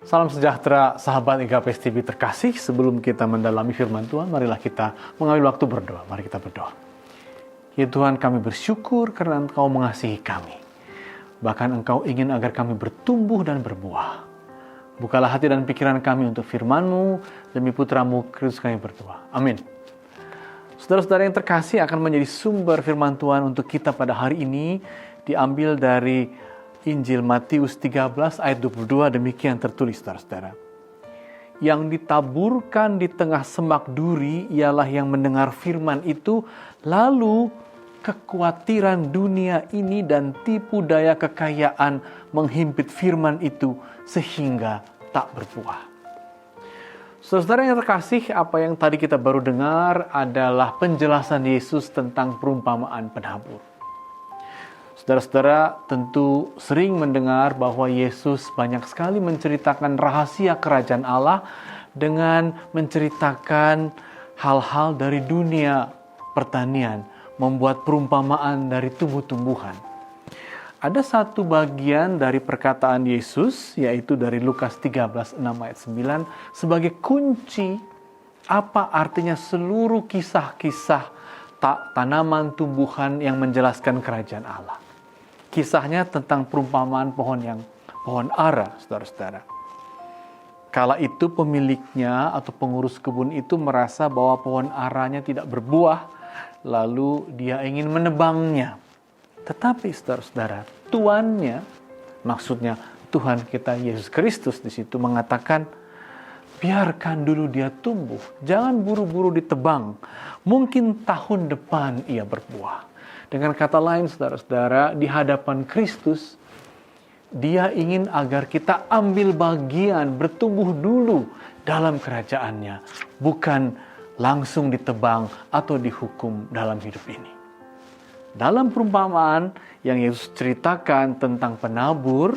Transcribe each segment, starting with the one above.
Salam sejahtera sahabat IKPS TV terkasih. Sebelum kita mendalami firman Tuhan, marilah kita mengambil waktu berdoa. Mari kita berdoa. Ya Tuhan, kami bersyukur karena Engkau mengasihi kami. Bahkan Engkau ingin agar kami bertumbuh dan berbuah. Bukalah hati dan pikiran kami untuk firman-Mu, demi putra-Mu Kristus kami berdoa. Amin. Saudara-saudara yang terkasih, akan menjadi sumber firman Tuhan untuk kita pada hari ini diambil dari Injil Matius 13 ayat 22, demikian tertulis saudara-saudara. Yang ditaburkan di tengah semak duri ialah yang mendengar firman itu, lalu kekhawatiran dunia ini dan tipu daya kekayaan menghimpit firman itu sehingga tak berbuah. Saudara yang terkasih, apa yang tadi kita baru dengar adalah penjelasan Yesus tentang perumpamaan penabur. Saudara-saudara tentu sering mendengar bahwa Yesus banyak sekali menceritakan rahasia kerajaan Allah dengan menceritakan hal-hal dari dunia pertanian, membuat perumpamaan dari tumbuh-tumbuhan. Ada satu bagian dari perkataan Yesus, yaitu dari Lukas 13, 6 ayat 9, sebagai kunci apa artinya seluruh kisah-kisah tanaman tumbuhan yang menjelaskan kerajaan Allah. Kisahnya tentang perumpamaan pohon ara, saudara-saudara. Kala itu pemiliknya atau pengurus kebun itu merasa bahwa pohon aranya tidak berbuah, lalu dia ingin menebangnya. Tetapi saudara-saudara, tuannya, maksudnya Tuhan kita Yesus Kristus di situ mengatakan, biarkan dulu dia tumbuh, jangan buru-buru ditebang. Mungkin tahun depan ia berbuah. Dengan kata lain, saudara-saudara, di hadapan Kristus, Dia ingin agar kita ambil bagian, bertumbuh dulu dalam kerajaannya, bukan langsung ditebang atau dihukum dalam hidup ini. Dalam perumpamaan yang Yesus ceritakan tentang penabur,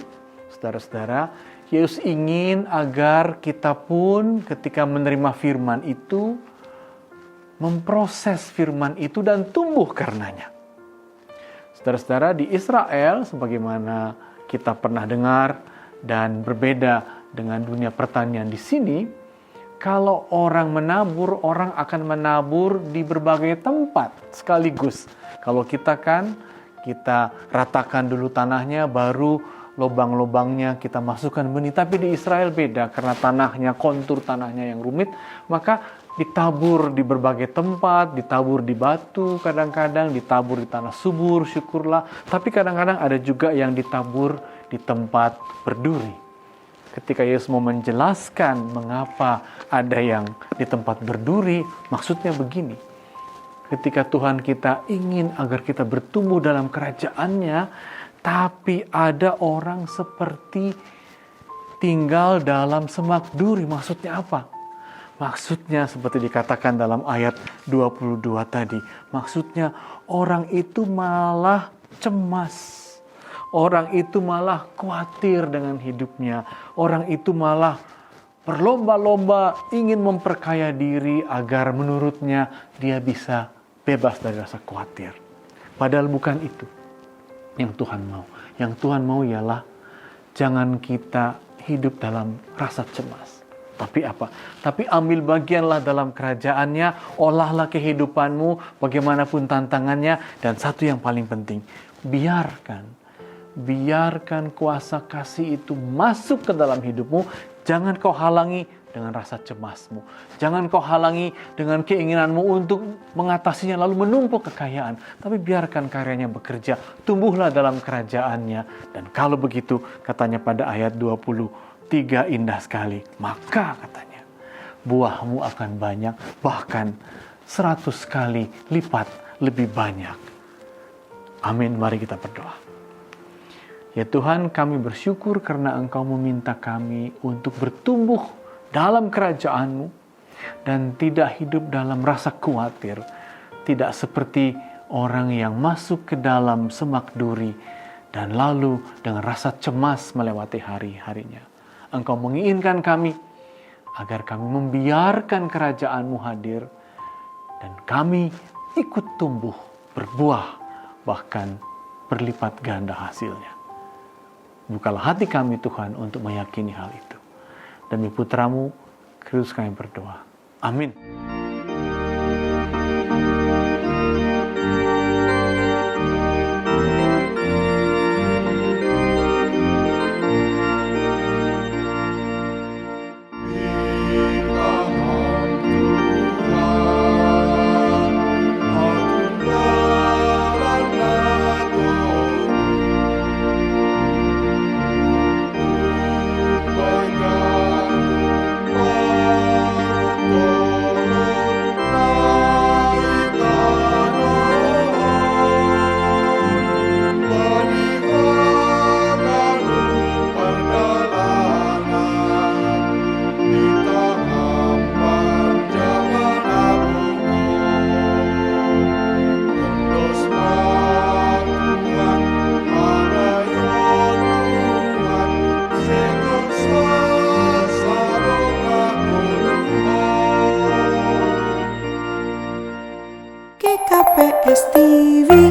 saudara-saudara, Yesus ingin agar kita pun ketika menerima firman itu, memproses firman itu dan tumbuh karenanya. Saudara-saudara, di Israel, sebagaimana kita pernah dengar dan berbeda dengan dunia pertanian di sini, kalau orang menabur, orang akan menabur di berbagai tempat sekaligus. Kalau kita ratakan dulu tanahnya, baru lubang-lubangnya kita masukkan benih. Tapi di Israel beda, karena tanahnya, kontur tanahnya yang rumit, maka ditabur di berbagai tempat, ditabur di batu, kadang-kadang ditabur di tanah subur, syukurlah. Tapi kadang-kadang ada juga yang ditabur di tempat berduri. Ketika Yesus mau menjelaskan mengapa ada yang di tempat berduri, maksudnya begini. Ketika Tuhan kita ingin agar kita bertumbuh dalam kerajaannya, tapi ada orang seperti tinggal dalam semak duri. Maksudnya apa? Maksudnya seperti dikatakan dalam ayat 22 tadi. Maksudnya orang itu malah cemas. Orang itu malah khawatir dengan hidupnya. Orang itu malah berlomba-lomba ingin memperkaya diri agar menurutnya dia bisa bebas dari rasa khawatir. Padahal bukan itu yang Tuhan mau. Yang Tuhan mau ialah jangan kita hidup dalam rasa cemas. Tapi apa? Tapi ambil bagianlah dalam kerajaannya, olahlah kehidupanmu, bagaimanapun tantangannya, dan satu yang paling penting, biarkan kuasa kasih itu masuk ke dalam hidupmu, jangan kau halangi dengan rasa cemasmu, jangan kau halangi dengan keinginanmu untuk mengatasinya lalu menumpuk kekayaan, tapi biarkan karyanya bekerja, tumbuhlah dalam kerajaannya, dan kalau begitu, katanya pada ayat 23 indah sekali. Maka katanya, buahmu akan banyak, bahkan 100 kali lipat lebih banyak. Amin, mari kita berdoa. Ya Tuhan, kami bersyukur karena Engkau meminta kami untuk bertumbuh dalam kerajaan-Mu dan tidak hidup dalam rasa khawatir. Tidak seperti orang yang masuk ke dalam semak duri dan lalu dengan rasa cemas melewati hari-harinya. Engkau menginginkan kami agar kami membiarkan kerajaan-Mu hadir dan kami ikut tumbuh, berbuah, bahkan berlipat ganda hasilnya. Bukalah hati kami Tuhan untuk meyakini hal itu. Demi putramu, Kristus kami berdoa. Amin. GKPS TV